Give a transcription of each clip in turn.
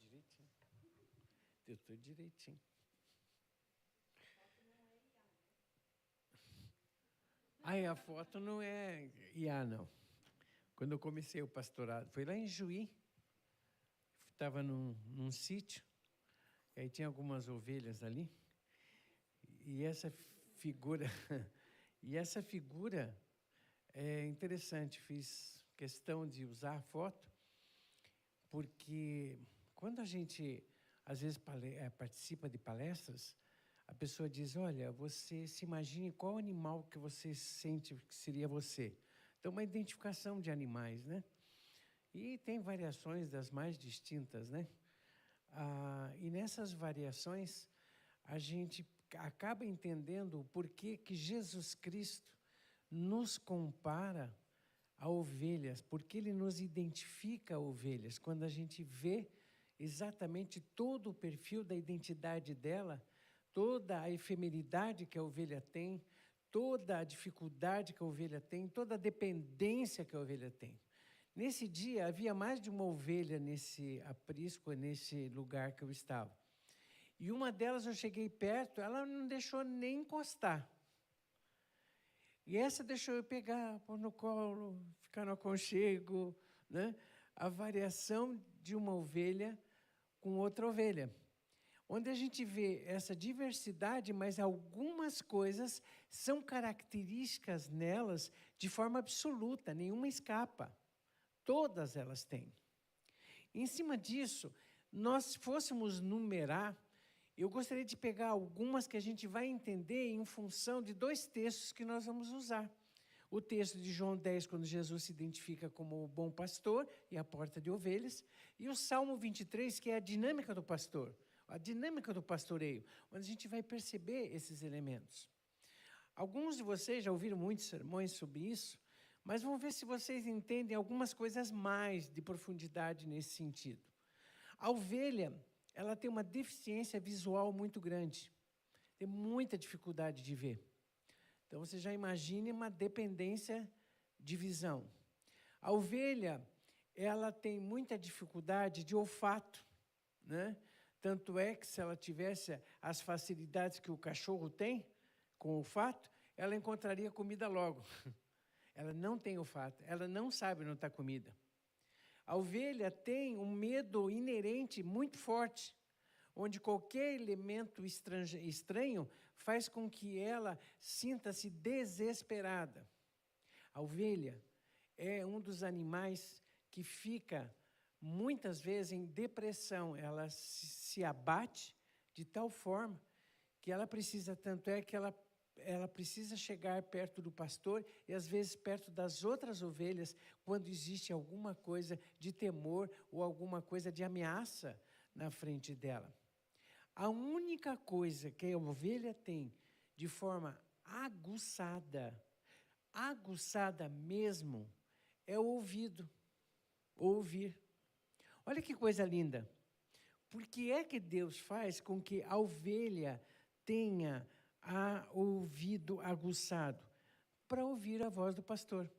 direitinho. Deu tudo direitinho. Aí a foto não é IA, não. Quando eu comecei o pastorado, foi lá em Juí. Estava num sítio, e aí tinha algumas ovelhas ali. E essa figura é interessante. Fiz questão de usar a foto, porque quando a gente, às vezes, participa de palestras, a pessoa diz, olha, você se imagine qual animal que você sente que seria você. Então, uma identificação de animais, né? E tem variações das mais distintas, né? E nessas variações, a gente acaba entendendo o porquê que Jesus Cristo nos compara a ovelhas, porque Ele nos identifica a ovelhas. Quando a gente vê exatamente todo o perfil da identidade dela, toda a efemeridade que a ovelha tem, toda a dificuldade que a ovelha tem, toda a dependência que a ovelha tem. Nesse dia, havia mais de uma ovelha nesse aprisco, nesse lugar que eu estava. E uma delas, eu cheguei perto, ela não deixou nem encostar. E essa deixou eu pegar, pôr no colo, ficar no aconchego, né? A variação de uma ovelha com outra ovelha. Onde a gente vê essa diversidade, mas algumas coisas são características nelas de forma absoluta, nenhuma escapa. Todas elas têm. Em cima disso, nós fôssemos numerar, eu gostaria de pegar algumas que a gente vai entender em função de dois textos que nós vamos usar. O texto de João 10, quando Jesus se identifica como o bom pastor e a porta de ovelhas, e o Salmo 23, que é a dinâmica do pastor, a dinâmica do pastoreio, onde a gente vai perceber esses elementos. Alguns de vocês já ouviram muitos sermões sobre isso, mas vamos ver se vocês entendem algumas coisas mais de profundidade nesse sentido. A ovelha, ela tem uma deficiência visual muito grande, tem muita dificuldade de ver. Então, você já imagine uma dependência de visão. A ovelha, ela tem muita dificuldade de olfato, né? Tanto é que, se ela tivesse as facilidades que o cachorro tem com o olfato, ela encontraria comida logo. Ela não tem olfato, ela não sabe onde está a comida. A ovelha tem um medo inerente muito forte, onde qualquer elemento estranho faz com que ela sinta-se desesperada. A ovelha é um dos animais que fica, muitas vezes, em depressão. Ela se abate de tal forma que ela precisa, tanto é que ela precisa chegar perto do pastor e, às vezes, perto das outras ovelhas, quando existe alguma coisa de temor ou alguma coisa de ameaça na frente dela. A única coisa que a ovelha tem de forma aguçada mesmo, é o ouvido, ouvir. Olha que coisa linda. Por que é que Deus faz com que a ovelha tenha ouvido aguçado? Para ouvir a voz do pastor.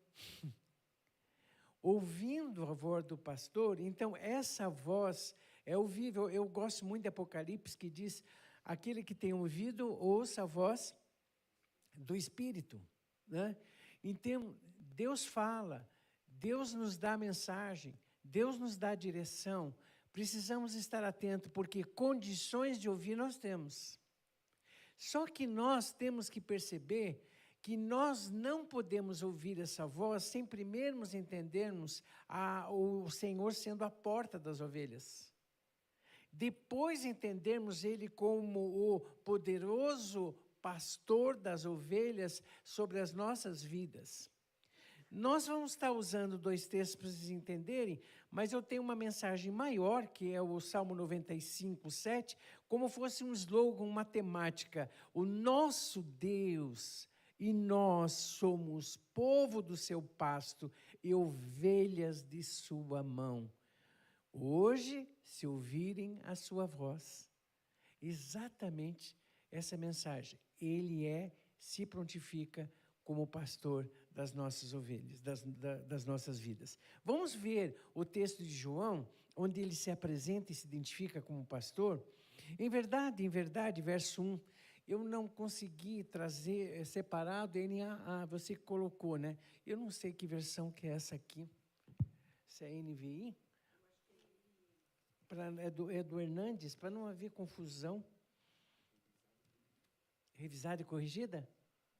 Ouvindo a voz do pastor, então essa voz é ouvível. Eu gosto muito de Apocalipse, que diz, aquele que tem ouvido, ouça a voz do Espírito, né? Então, Deus fala, Deus nos dá mensagem, Deus nos dá direção. Precisamos estar atentos, porque condições de ouvir nós temos. Só que nós temos que perceber que nós não podemos ouvir essa voz sem primeiro entendermos o Senhor sendo a porta das ovelhas. Depois entendermos Ele como o poderoso pastor das ovelhas sobre as nossas vidas. Nós vamos estar usando dois textos para vocês entenderem, mas eu tenho uma mensagem maior, que é o Salmo 95, 7, como fosse um slogan, uma temática. O nosso Deus e nós somos povo do seu pasto e ovelhas de sua mão. Hoje, se ouvirem a sua voz, exatamente essa mensagem. Ele se prontifica como pastor das nossas ovelhas, das nossas vidas. Vamos ver o texto de João, onde ele se apresenta e se identifica como pastor. Em verdade, verso 1, eu não consegui trazer separado, você colocou, né? Eu não sei que versão que é essa aqui. Se é NVI? É do Hernandes, para não haver confusão. Revisada e corrigida?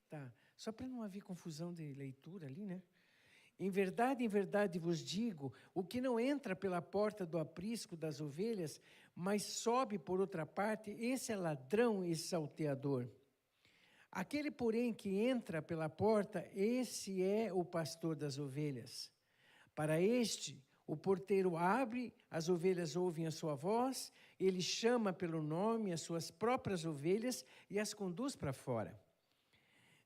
Tá. Só para não haver confusão de leitura ali, né? Em verdade vos digo, o que não entra pela porta do aprisco das ovelhas, mas sobe por outra parte, esse é ladrão e salteador. Aquele, porém, que entra pela porta, esse é o pastor das ovelhas. Para este, o porteiro abre, as ovelhas ouvem a sua voz, ele chama pelo nome as suas próprias ovelhas e as conduz para fora.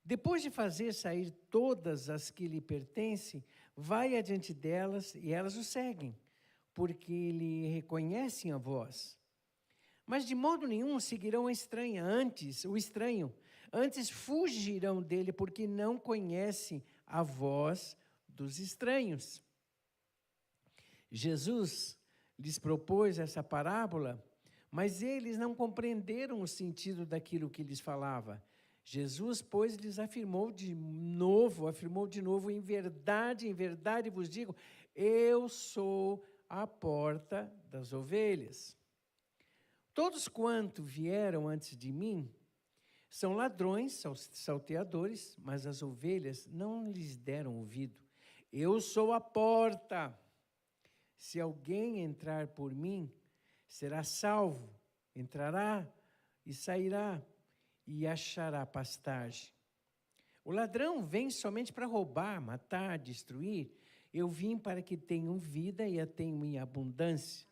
Depois de fazer sair todas as que lhe pertencem, vai adiante delas e elas o seguem, porque lhe reconhecem a voz. Mas de modo nenhum seguirão o estranho, antes fugirão dele, porque não conhecem a voz dos estranhos. Jesus lhes propôs essa parábola, mas eles não compreenderam o sentido daquilo que lhes falava. Jesus, pois, lhes afirmou de novo, em verdade vos digo, eu sou a porta das ovelhas. Todos quanto vieram antes de mim são ladrões, salteadores, mas as ovelhas não lhes deram ouvido. Eu sou a porta. Se alguém entrar por mim, será salvo, entrará e sairá e achará pastagem. O ladrão vem somente para roubar, matar, destruir. Eu vim para que tenham vida e a tenham em abundância.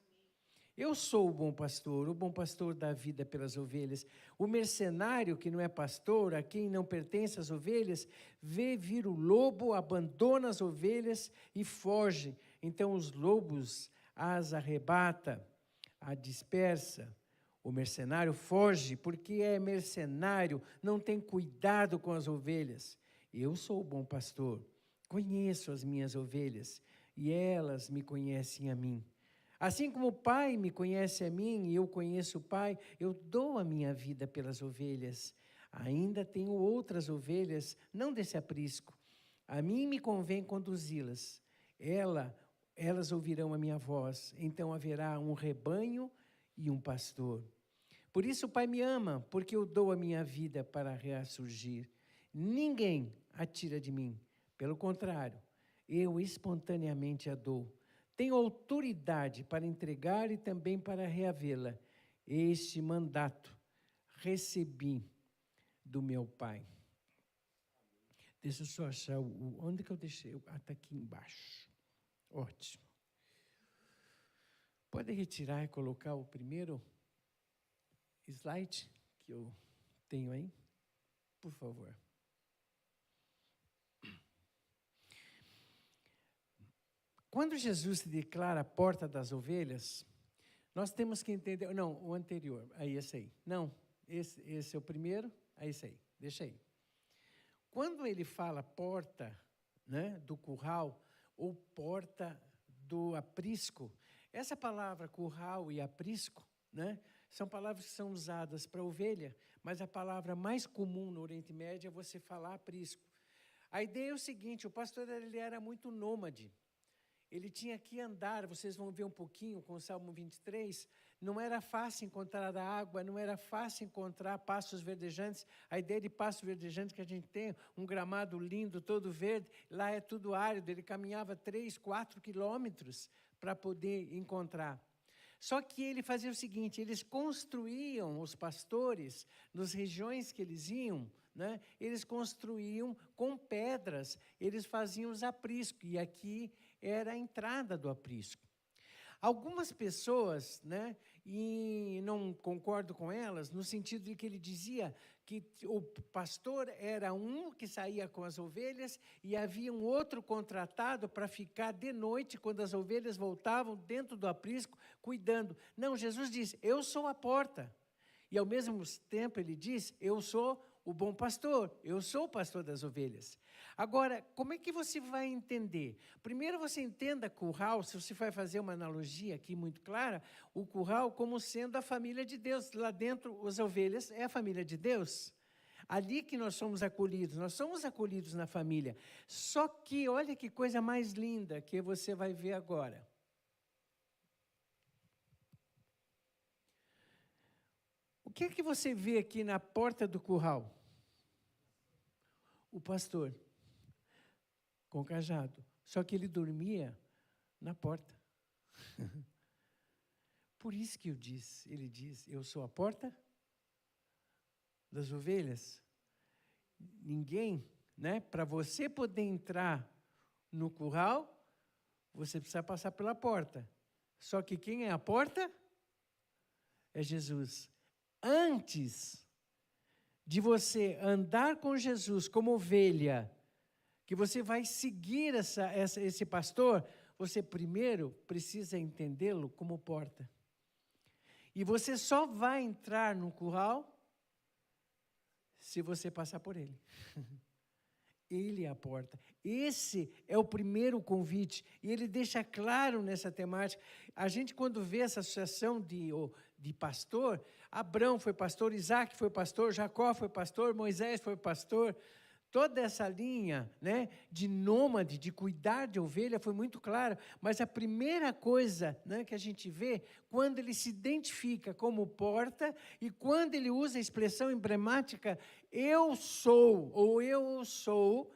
Eu sou o bom pastor dá vida pelas ovelhas. O mercenário que não é pastor, a quem não pertence as ovelhas, vê vir o lobo, abandona as ovelhas e foge. Então os lobos as arrebata, a dispersa. O mercenário foge porque é mercenário, não tem cuidado com as ovelhas. Eu sou o bom pastor, conheço as minhas ovelhas e elas me conhecem a mim. Assim como o Pai me conhece a mim e eu conheço o Pai, eu dou a minha vida pelas ovelhas. Ainda tenho outras ovelhas, não desse aprisco. A mim me convém conduzi-las. Elas ouvirão a minha voz. Então haverá um rebanho e um pastor. Por isso o Pai me ama, porque eu dou a minha vida para ressurgir. Ninguém a tira de mim. Pelo contrário, eu espontaneamente a dou. Tenho autoridade para entregar e também para reavê-la. Este mandato recebi do meu Pai. Deixa eu só achar onde que eu deixei. Está aqui embaixo. Ótimo. Pode retirar e colocar o primeiro slide que eu tenho aí? Por favor. Quando Jesus se declara a porta das ovelhas, nós temos que entender... Não, o anterior, aí esse aí. Não, esse é o primeiro, é esse aí, deixa aí. Quando ele fala porta, né, do curral, ou porta do aprisco, essa palavra curral e aprisco, né, são palavras que são usadas para ovelha, mas a palavra mais comum no Oriente Médio é você falar aprisco. A ideia é o seguinte, o pastor ele era muito nômade. Ele tinha que andar, vocês vão ver um pouquinho com o Salmo 23, não era fácil encontrar água, não era fácil encontrar pastos verdejantes. A ideia de pasto verdejante que a gente tem, um gramado lindo, todo verde, lá é tudo árido, ele caminhava 3, 4 quilômetros para poder encontrar. Só que ele fazia o seguinte, eles construíam, os pastores, nas regiões que eles iam, né, eles construíam com pedras, eles faziam os apriscos, e aqui era a entrada do aprisco. Algumas pessoas, né, e não concordo com elas, no sentido de que ele dizia que o pastor era um que saía com as ovelhas e havia um outro contratado para ficar de noite, quando as ovelhas voltavam dentro do aprisco, cuidando. Não, Jesus diz, eu sou a porta. E ao mesmo tempo ele diz, eu sou o bom pastor, eu sou o pastor das ovelhas. Agora, como é que você vai entender? Primeiro você entenda curral, se você vai fazer uma analogia aqui muito clara, o curral como sendo a família de Deus. Lá dentro, as ovelhas é a família de Deus. Ali que nós somos acolhidos na família. Só que, olha que coisa mais linda que você vai ver agora. O que é que você vê aqui na porta do curral? O pastor, com o cajado. Só que ele dormia na porta. Por isso que ele diz, eu sou a porta das ovelhas. Ninguém, né? Para você poder entrar no curral, você precisa passar pela porta. Só que quem é a porta? É Jesus. Antes de você andar com Jesus como ovelha, que você vai seguir esse pastor, você primeiro precisa entendê-lo como porta. E você só vai entrar no curral se você passar por ele. Ele é a porta. Esse é o primeiro convite. E ele deixa claro nessa temática. A gente, quando vê essa associação de pastor, Abraão foi pastor, Isaac foi pastor, Jacó foi pastor, Moisés foi pastor. Toda essa linha, né, de nômade, de cuidar de ovelha, foi muito clara. Mas a primeira coisa, né, que a gente vê, quando ele se identifica como porta e quando ele usa a expressão emblemática, eu sou, ou eu sou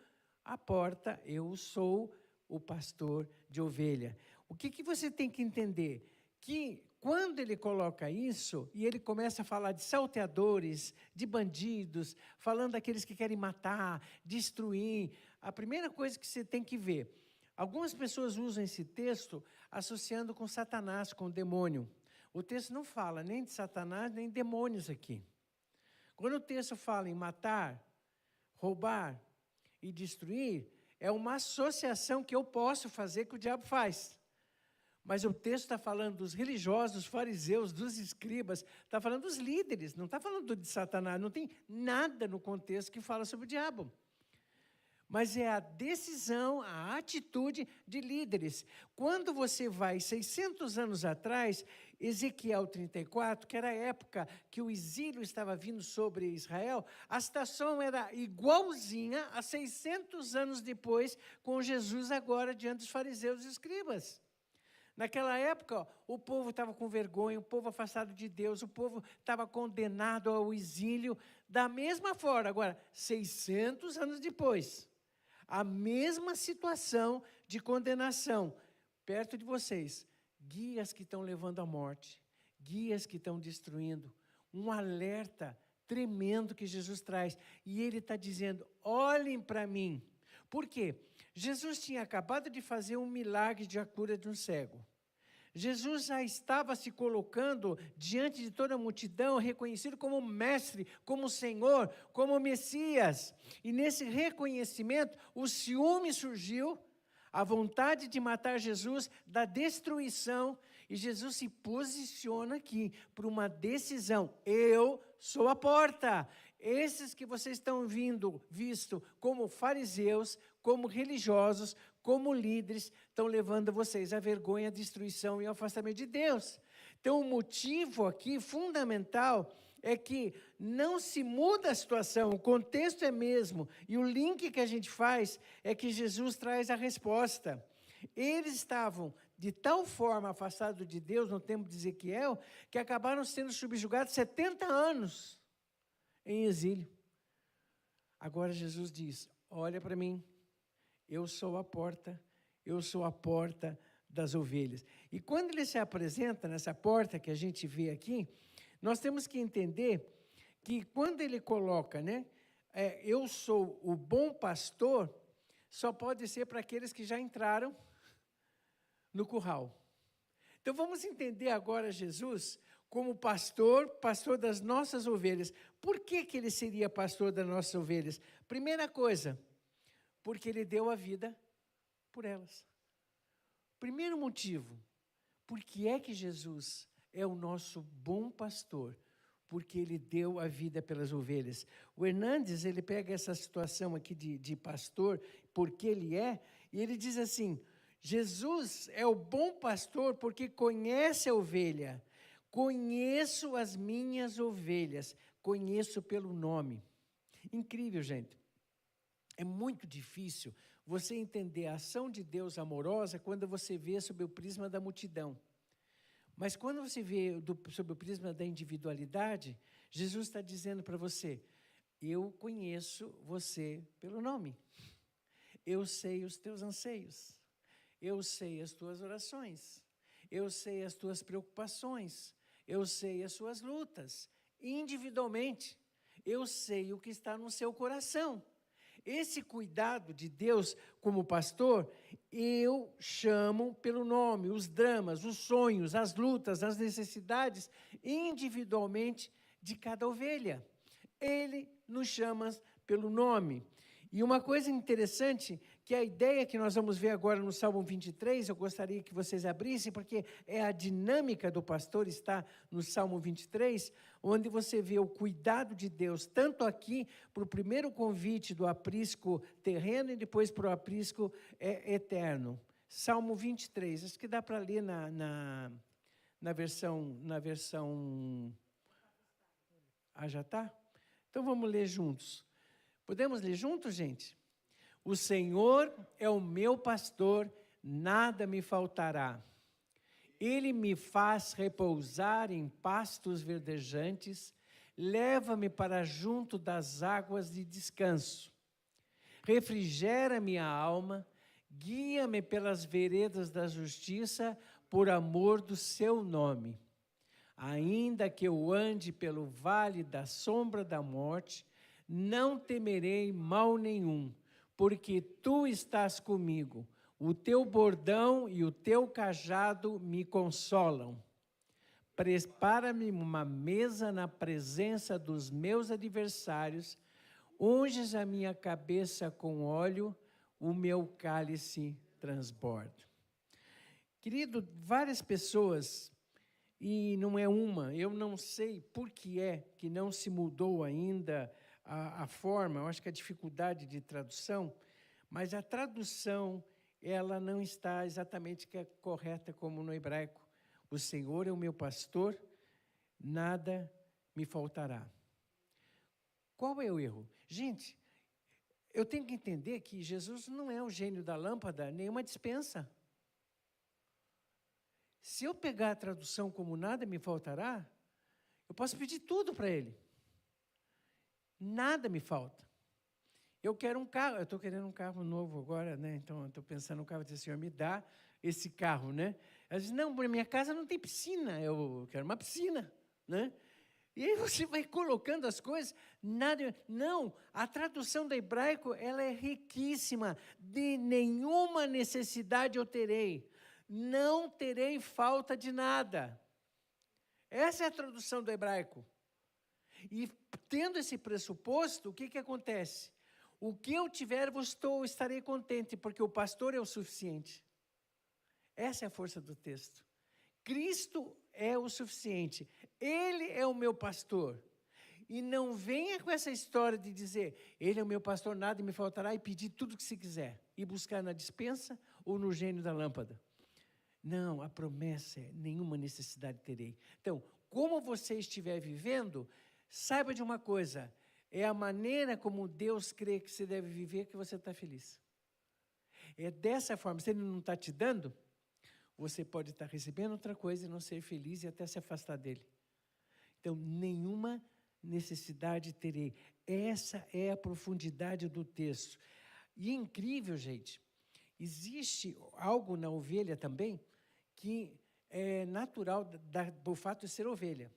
a porta, eu sou o pastor de ovelha. O que você tem que entender? Que quando ele coloca isso, e ele começa a falar de salteadores, de bandidos, falando daqueles que querem matar, destruir, a primeira coisa que você tem que ver, algumas pessoas usam esse texto associando com Satanás, com o demônio. O texto não fala nem de Satanás, nem de demônios aqui. Quando o texto fala em matar, roubar e destruir, é uma associação que eu posso fazer que o diabo faz. Mas o texto está falando dos religiosos, dos fariseus, dos escribas, está falando dos líderes, não está falando de Satanás, não tem nada no contexto que fala sobre o diabo. Mas é a decisão, a atitude de líderes. Quando você vai 600 anos atrás, Ezequiel 34, que era a época que o exílio estava vindo sobre Israel, a situação era igualzinha a 600 anos depois, com Jesus agora diante dos fariseus e escribas. Naquela época, o povo estava com vergonha, o povo afastado de Deus, o povo estava condenado ao exílio. Da mesma forma, agora, 600 anos depois, a mesma situação de condenação perto de vocês. Guias que estão levando à morte, guias que estão destruindo. Um alerta tremendo que Jesus traz. E ele está dizendo, olhem para mim. Por quê? Jesus tinha acabado de fazer um milagre de a cura de um cego. Jesus já estava se colocando diante de toda a multidão, reconhecido como mestre, como Senhor, como Messias. E nesse reconhecimento, o ciúme surgiu, a vontade de matar Jesus, da destruição, e Jesus se posiciona aqui para uma decisão. Eu sou a porta. Esses que vocês estão visto como fariseus, como religiosos, como líderes, estão levando vocês à vergonha, à destruição e ao afastamento de Deus. Então, o motivo aqui fundamental é que não se muda a situação, o contexto é mesmo, e o link que a gente faz é que Jesus traz a resposta. Eles estavam de tal forma afastados de Deus no tempo de Ezequiel, que acabaram sendo subjugados 70 anos em exílio. Agora Jesus diz, olha para mim, eu sou a porta das ovelhas. E quando ele se apresenta nessa porta que a gente vê aqui, nós temos que entender que quando ele coloca, né, eu sou o bom pastor, só pode ser para aqueles que já entraram no curral. Então vamos entender agora Jesus como pastor das nossas ovelhas. Por que ele seria pastor das nossas ovelhas? Primeira coisa, porque ele deu a vida por elas. Primeiro motivo, por que é que Jesus é o nosso bom pastor? porque ele deu a vida pelas ovelhas. O Hernandes, ele pega essa situação aqui de pastor, porque ele é, e ele diz assim, Jesus é o bom pastor porque conhece a ovelha. Conheço as minhas ovelhas, conheço pelo nome. Incrível, gente. É muito difícil você entender a ação de Deus amorosa quando você vê sob o prisma da multidão. Mas quando você vê sob o prisma da individualidade, Jesus está dizendo para você, eu conheço você pelo nome. Eu sei os teus anseios. Eu sei as tuas orações. Eu sei as tuas preocupações. Eu sei as suas lutas. Individualmente, eu sei o que está no seu coração. Esse cuidado de Deus como pastor, eu chamo pelo nome, os dramas, os sonhos, as lutas, as necessidades, individualmente de cada ovelha. Ele nos chama pelo nome. E uma coisa interessante, que a ideia que nós vamos ver agora no Salmo 23, eu gostaria que vocês abrissem, porque é a dinâmica do pastor, está no Salmo 23, onde você vê o cuidado de Deus, tanto aqui para o primeiro convite do aprisco terreno e depois para o aprisco eterno. Salmo 23, acho que dá para ler na versão... Ah, já está? Então vamos ler juntos. Podemos ler juntos, gente? O Senhor é o meu pastor, nada me faltará. Ele me faz repousar em pastos verdejantes, leva-me para junto das águas de descanso. Refrigera minha alma, guia-me pelas veredas da justiça, por amor do seu nome. Ainda que eu ande pelo vale da sombra da morte, não temerei mal nenhum, porque tu estás comigo. O teu bordão e o teu cajado me consolam. Prepara-me uma mesa na presença dos meus adversários, unges a minha cabeça com óleo, o meu cálice transborda. Querido, várias pessoas, e não é uma, eu não sei por que é que não se mudou ainda a forma, eu acho que a dificuldade de tradução, mas a tradução, ela não está exatamente correta como no hebraico. O Senhor é o meu pastor, nada me faltará. Qual é o erro? Gente, eu tenho que entender que Jesus não é o gênio da lâmpada, nenhuma dispensa. Se eu pegar a tradução como nada me faltará, eu posso pedir tudo para Ele. Nada me falta. Eu quero um carro, eu estou querendo um carro novo agora, né? Então, eu estou pensando no carro, dizer, Senhor, me dá esse carro, né? Ela diz, não, na minha casa não tem piscina, eu quero uma piscina, né? E aí você vai colocando as coisas, nada... Não, a tradução do hebraico, ela é riquíssima, de nenhuma necessidade eu terei, não terei falta de nada. Essa é a tradução do hebraico. E tendo esse pressuposto, o que acontece? O que eu tiver, estarei contente, porque o pastor é o suficiente. Essa é a força do texto. Cristo é o suficiente. Ele é o meu pastor. E não venha com essa história de dizer, ele é o meu pastor, nada me faltará, e pedir tudo que se quiser. E buscar na despensa ou no gênio da lâmpada. Não, a promessa é, nenhuma necessidade terei. Então, como você estiver vivendo, saiba de uma coisa, é a maneira como Deus crê que você deve viver que você está feliz. É dessa forma, se Ele não está te dando, você pode estar recebendo outra coisa e não ser feliz e até se afastar dEle. Então, nenhuma necessidade terei. Essa é a profundidade do texto. E é incrível, gente, existe algo na ovelha também que é natural do fato de ser ovelha.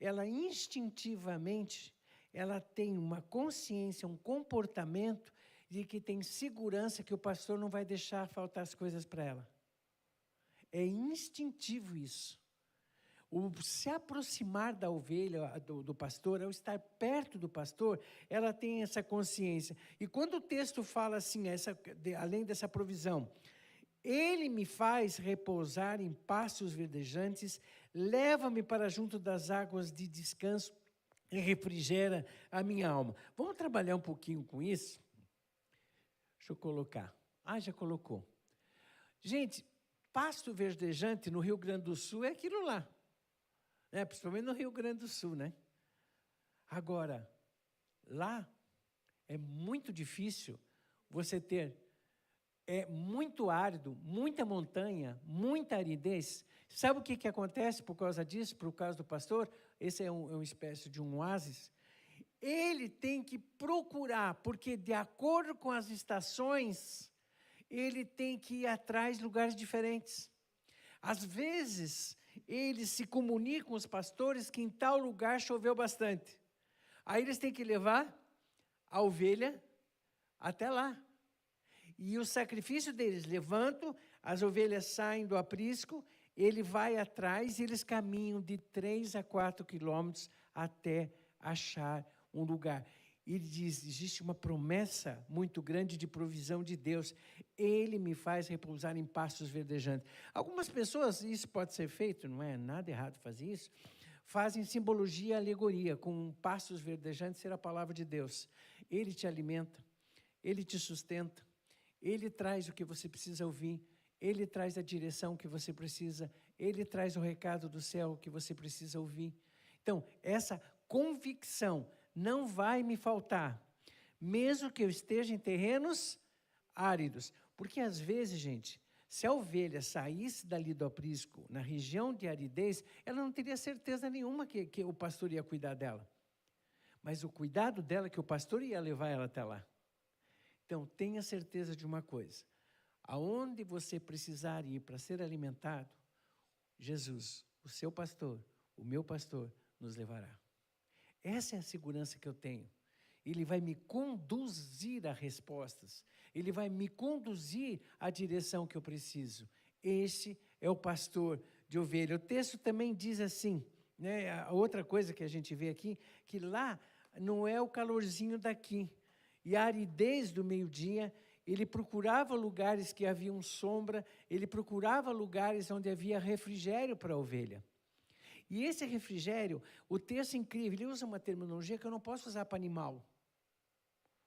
Ela instintivamente, ela tem uma consciência, um comportamento de que tem segurança que o pastor não vai deixar faltar as coisas para ela. É instintivo isso. O se aproximar da ovelha, do pastor, ao estar perto do pastor, ela tem essa consciência. E quando o texto fala assim, além dessa provisão, ele me faz repousar em pastos verdejantes, leva-me para junto das águas de descanso. e refrigera a minha alma. Vamos trabalhar um pouquinho com isso? Deixa eu colocar. Já colocou. Gente, pasto verdejante no Rio Grande do Sul é aquilo lá. Né? Principalmente no Rio Grande do Sul, né? Agora, lá é muito difícil você ter, é muito árido, muita montanha, muita aridez. Sabe o que acontece por causa disso, por causa do pastor? Esse é uma espécie de um oásis. Ele tem que procurar, porque de acordo com as estações, ele tem que ir atrás de lugares diferentes. Às vezes, eles se comunicam com os pastores que em tal lugar choveu bastante. Aí eles têm que levar a ovelha até lá. E o sacrifício deles, levantam, as ovelhas saem do aprisco, ele vai atrás e eles caminham de 3 a 4 quilômetros até achar um lugar. Ele diz, existe uma promessa muito grande de provisão de Deus. Ele me faz repousar em pastos verdejantes. Algumas pessoas, isso pode ser feito, não é nada errado fazer isso, fazem simbologia e alegoria, com pastos verdejantes ser a palavra de Deus. Ele te alimenta, ele te sustenta, ele traz o que você precisa ouvir, ele traz a direção que você precisa, ele traz o recado do céu que você precisa ouvir. Então, essa convicção não vai me faltar, mesmo que eu esteja em terrenos áridos. Porque, às vezes, gente, se a ovelha saísse dali do aprisco, na região de aridez, ela não teria certeza nenhuma que o pastor ia cuidar dela. Mas o cuidado dela é que o pastor ia levar ela até lá. Então, tenha certeza de uma coisa. Aonde você precisar ir para ser alimentado, Jesus, o seu pastor, o meu pastor, nos levará. Essa é a segurança que eu tenho. Ele vai me conduzir a respostas. Ele vai me conduzir à direção que eu preciso. Esse é o pastor de ovelha. O texto também diz assim, né, a outra coisa que a gente vê aqui, que lá não é o calorzinho daqui. E a aridez do meio-dia, ele procurava lugares que haviam sombra, ele procurava lugares onde havia refrigério para a ovelha. E esse refrigério, o texto é incrível, ele usa uma terminologia que eu não posso usar para animal.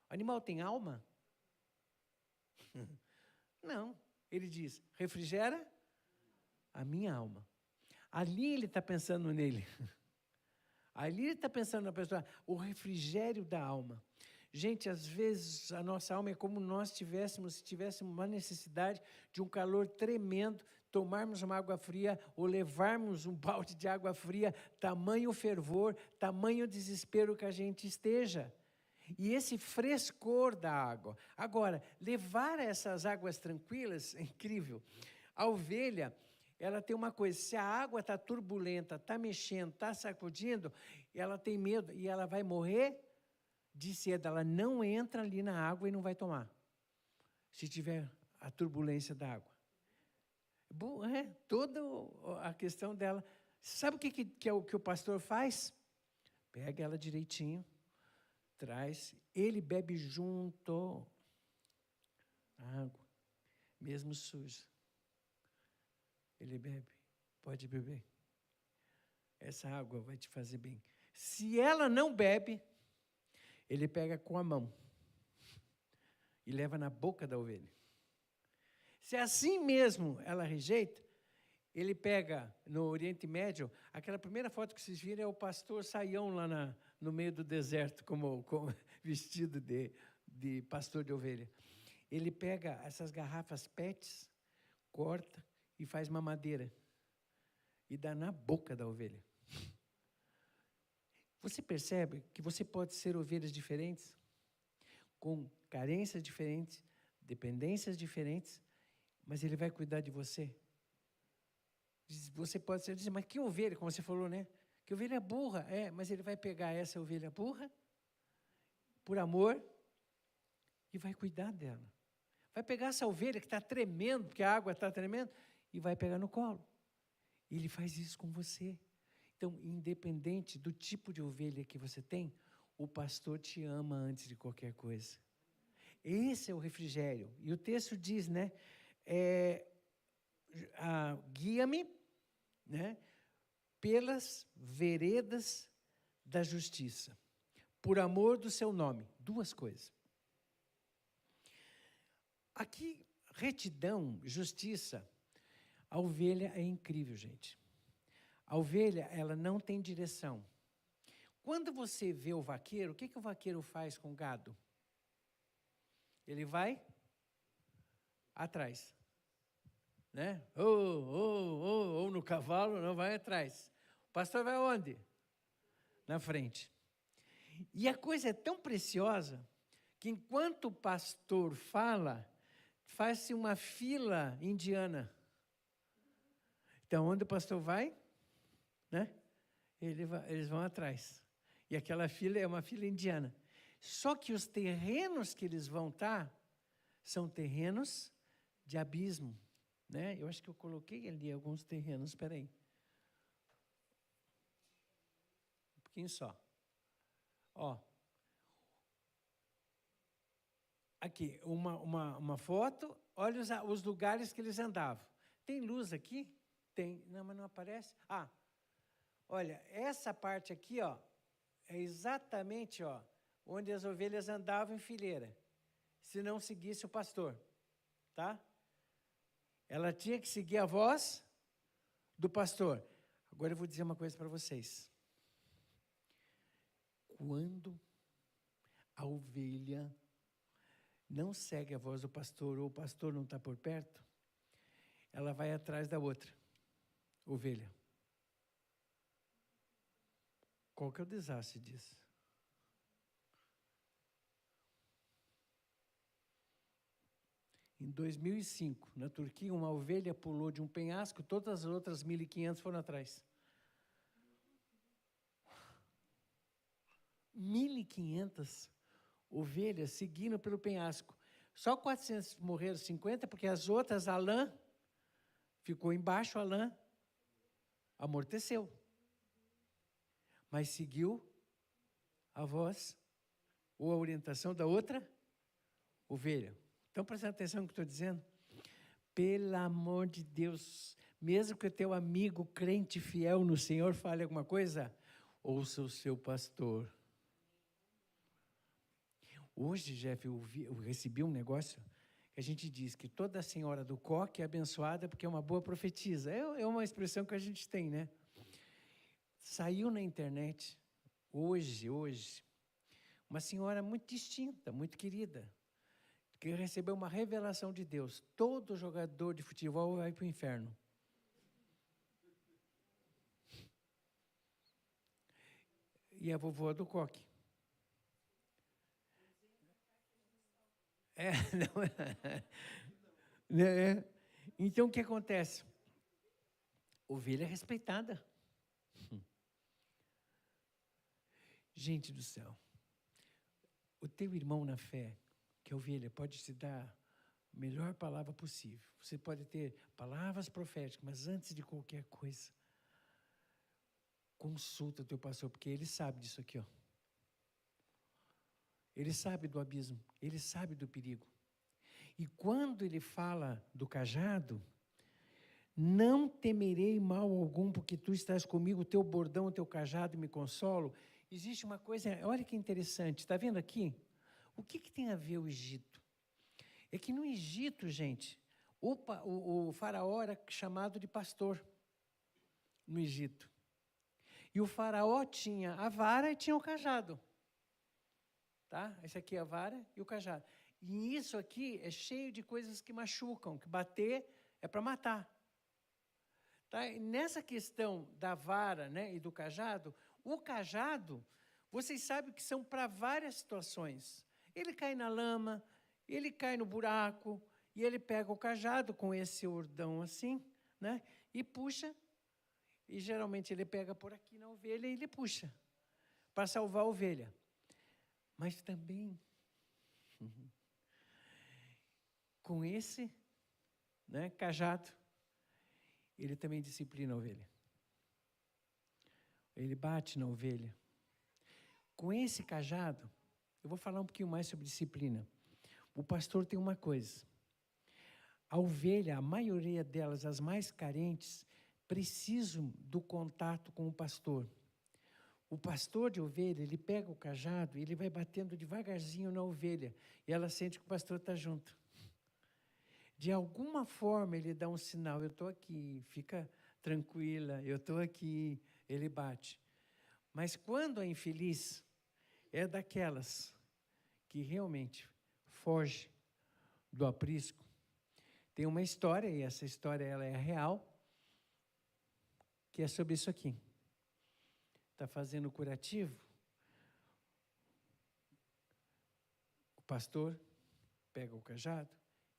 Animal tem alma? Não. Ele diz, refrigera a minha alma. Ali ele está pensando nele. Ali ele está pensando na pessoa, o refrigério da alma. Gente, às vezes a nossa alma é como se tivéssemos uma necessidade de um calor tremendo, tomarmos uma água fria ou levarmos um balde de água fria, tamanho fervor, tamanho desespero que a gente esteja. E esse frescor da água. Agora, levar essas águas tranquilas é incrível. A ovelha, ela tem uma coisa, se a água está turbulenta, está mexendo, está sacudindo, ela tem medo e ela vai morrer de sede. Ela não entra ali na água e não vai tomar, se tiver a turbulência da água. Toda a questão dela. Sabe o que o pastor faz? Pega ela direitinho, traz, ele bebe junto a água, mesmo suja. Ele bebe, pode beber. Essa água vai te fazer bem. Se ela não bebe, ele pega com a mão e leva na boca da ovelha. Se assim mesmo ela rejeita, ele pega no Oriente Médio, aquela primeira foto que vocês viram é o pastor saião lá no meio do deserto, como vestido de pastor de ovelha. Ele pega essas garrafas PETs, corta e faz mamadeira e dá na boca da ovelha. Você percebe que você pode ser ovelhas diferentes, com carências diferentes, dependências diferentes, mas ele vai cuidar de você. Você pode dizer, mas que ovelha, como você falou, né? Que ovelha burra. Mas ele vai pegar essa ovelha burra, por amor, e vai cuidar dela. Vai pegar essa ovelha que está tremendo, porque a água está tremendo, e vai pegar no colo. E ele faz isso com você. Então, independente do tipo de ovelha que você tem, o pastor te ama antes de qualquer coisa. Esse é o refrigério. E o texto diz, né? Guia-me, né, pelas veredas da justiça, por amor do seu nome. Duas coisas. Aqui, retidão, justiça, a ovelha é incrível, gente. A ovelha, ela não tem direção. Quando você vê o vaqueiro, o que o vaqueiro faz com o gado? Ele vai atrás, né? Ou no cavalo, não vai atrás. O pastor vai onde? Na frente. E a coisa é tão preciosa que enquanto o pastor fala, faz-se uma fila indiana. Então, onde o pastor vai, né? Eles vão atrás. E aquela fila é uma fila indiana. Só que os terrenos que eles vão estar são terrenos de abismo, né? Eu acho que eu coloquei ali alguns terrenos, espera aí. Um pouquinho só. Ó. Aqui, uma foto, olha os lugares que eles andavam. Tem luz aqui? Tem. Não, mas não aparece. Ah, olha, essa parte aqui, ó, é exatamente, ó, onde as ovelhas andavam em fileira, se não seguisse o pastor, tá? Ela tinha que seguir a voz do pastor. Agora eu vou dizer uma coisa para vocês. Quando a ovelha não segue a voz do pastor, ou o pastor não está por perto, ela vai atrás da outra ovelha. Qual que é o desastre disso? Em 2005, na Turquia, uma ovelha pulou de um penhasco, todas as outras 1.500 foram atrás. 1.500 ovelhas seguindo pelo penhasco. Só 400 morreram, 50, porque as outras, a lã ficou embaixo, a lã amorteceu. Mas seguiu a voz ou a orientação da outra ovelha. Estão prestando atenção no que estou dizendo? Pelo amor de Deus, mesmo que o teu amigo crente fiel no Senhor fale alguma coisa, ouça o seu pastor. Hoje, Jeff, eu recebi um negócio que a gente diz que toda senhora do coque é abençoada porque é uma boa profetisa. É uma expressão que a gente tem, né? Saiu na internet, hoje, uma senhora muito distinta, muito querida, que recebeu uma revelação de Deus. Todo jogador de futebol vai para o inferno. E a vovó do coque. Não é. Então, o que acontece? Ovelha é respeitada. Gente do céu, o teu irmão na fé, que é ovelha, pode te dar a melhor palavra possível. Você pode ter palavras proféticas, mas antes de qualquer coisa, consulta o teu pastor, porque ele sabe disso aqui, ó. Ele sabe do abismo, ele sabe do perigo. E quando ele fala do cajado, não temerei mal algum, porque tu estás comigo, o teu bordão, o teu cajado me consolo. Existe uma coisa, olha que interessante, está vendo aqui? O que tem a ver o Egito? É que no Egito, gente, o faraó era chamado de pastor, no Egito. E o faraó tinha a vara e tinha o cajado. Tá? Esse aqui é a vara e o cajado. E isso aqui é cheio de coisas que machucam, que bater é para matar. Tá? E nessa questão da vara, né, e do cajado, o cajado, vocês sabem que são para várias situações. Ele cai na lama, ele cai no buraco, e ele pega o cajado com esse ordão assim, né, e puxa, e geralmente ele pega por aqui na ovelha e ele puxa, para salvar a ovelha. Mas também, com esse, né, cajado, ele também disciplina a ovelha. Ele bate na ovelha. Com esse cajado, eu vou falar um pouquinho mais sobre disciplina. O pastor tem uma coisa. A ovelha, a maioria delas, as mais carentes, precisam do contato com o pastor. O pastor de ovelha, ele pega o cajado e ele vai batendo devagarzinho na ovelha. E ela sente que o pastor está junto. De alguma forma, ele dá um sinal: eu estou aqui, fica tranquila, eu estou aqui. Ele bate. Mas quando a infeliz é daquelas que realmente foge do aprisco, tem uma história, e essa história ela é real, que é sobre isso aqui. Está fazendo curativo, o pastor pega o cajado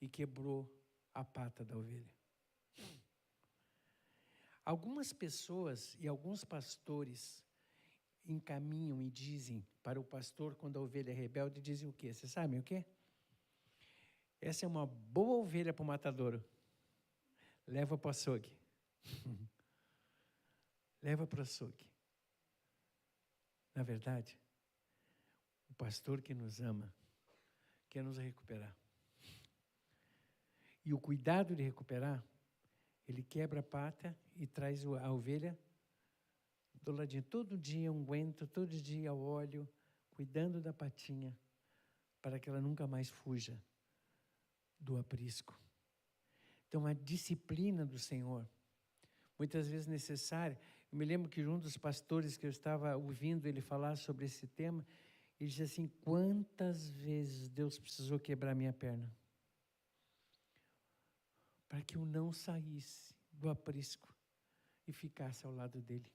e quebrou a pata da ovelha. Algumas pessoas e alguns pastores encaminham e dizem para o pastor, quando a ovelha é rebelde, dizem o quê? Vocês sabem o quê? Essa é uma boa ovelha para o matadouro. Leva para o açougue. Leva para o açougue. Na verdade, o pastor que nos ama quer nos recuperar. E o cuidado de recuperar, ele quebra a pata e traz a ovelha do ladinho. Todo dia unguento, todo dia óleo, cuidando da patinha, para que ela nunca mais fuja do aprisco. Então, a disciplina do Senhor, muitas vezes necessária. Eu me lembro que um dos pastores que eu estava ouvindo ele falar sobre esse tema, ele disse assim: quantas vezes Deus precisou quebrar minha perna para que eu não saísse do aprisco e ficasse ao lado dele.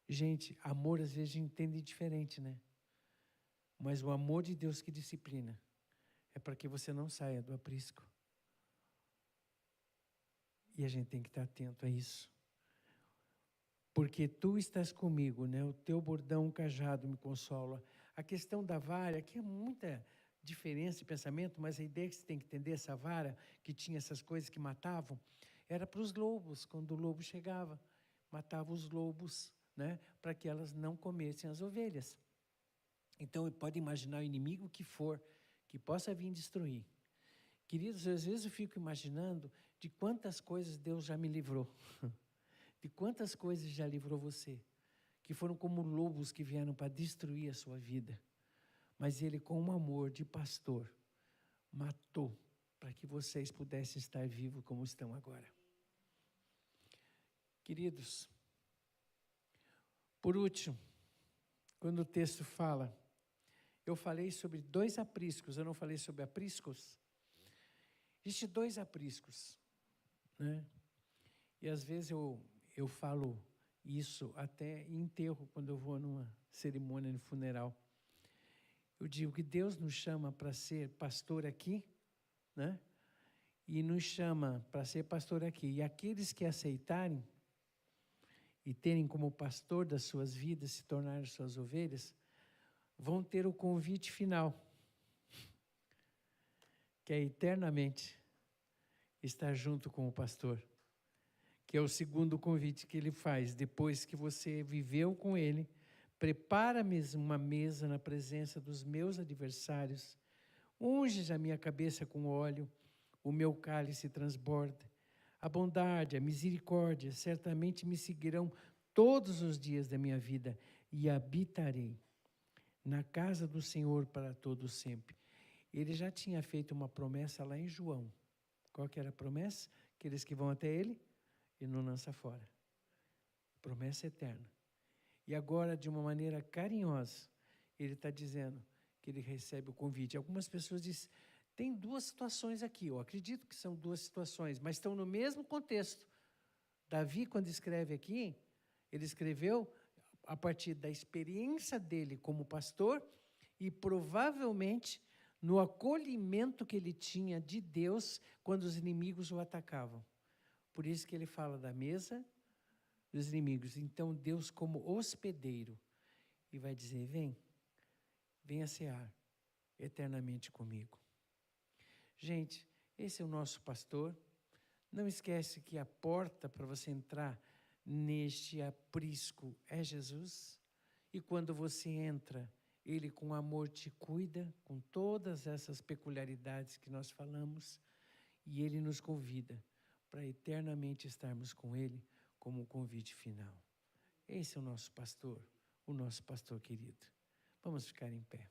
Gente, amor às vezes a gente entende diferente, né? Mas o amor de Deus que disciplina é para que você não saia do aprisco. E a gente tem que estar atento a isso. Porque tu estás comigo, né? O teu bordão, o cajado me consola. A questão da vara, aqui é muita diferença de pensamento, mas a ideia que você tem que entender, essa vara, que tinha essas coisas que matavam, era para os lobos, quando o lobo chegava. Matava os lobos, né? Para que elas não comessem as ovelhas. Então, pode imaginar o inimigo que for, que possa vir destruir. Queridos, às vezes eu fico imaginando de quantas coisas Deus já me livrou. De quantas coisas já livrou você, que foram como lobos que vieram para destruir a sua vida. Mas Ele, com um amor de pastor, matou para que vocês pudessem estar vivos como estão agora. Queridos, por último, quando o texto fala, eu falei sobre 2 apriscos, eu não falei sobre apriscos. Existem 2 apriscos, né? E às vezes eu falo isso até em enterro, quando eu vou numa cerimônia de funeral. Eu digo que Deus nos chama para ser pastor aqui, né? E nos chama para ser pastor aqui. E aqueles que aceitarem e terem como pastor das suas vidas, se tornarem suas ovelhas, vão ter o convite final, que é eternamente estar junto com o pastor. Que é o segundo convite que ele faz, depois que você viveu com ele: prepara-me uma mesa na presença dos meus adversários, unges a minha cabeça com óleo, o meu cálice transborda. A bondade, a misericórdia certamente me seguirão todos os dias da minha vida, e habitarei na casa do Senhor para todo sempre. Ele já tinha feito uma promessa lá em João. Qual que era a promessa? Aqueles que vão até ele, e não lança fora. Promessa eterna. E agora, de uma maneira carinhosa, ele está dizendo que ele recebe o convite. Algumas pessoas dizem, tem 2 situações aqui, eu acredito que são 2 situações, mas estão no mesmo contexto. Davi, quando escreve aqui, ele escreveu a partir da experiência dele como pastor e provavelmente no acolhimento que ele tinha de Deus quando os inimigos o atacavam. Por isso que ele fala da mesa dos inimigos. Então, Deus como hospedeiro, e vai dizer, venha cear eternamente comigo. Gente, esse é o nosso pastor. Não esquece que a porta para você entrar neste aprisco é Jesus. E quando você entra, Ele com amor te cuida, com todas essas peculiaridades que nós falamos, e Ele nos convida para eternamente estarmos com Ele como um convite final. Esse é o nosso pastor querido. Vamos ficar em pé.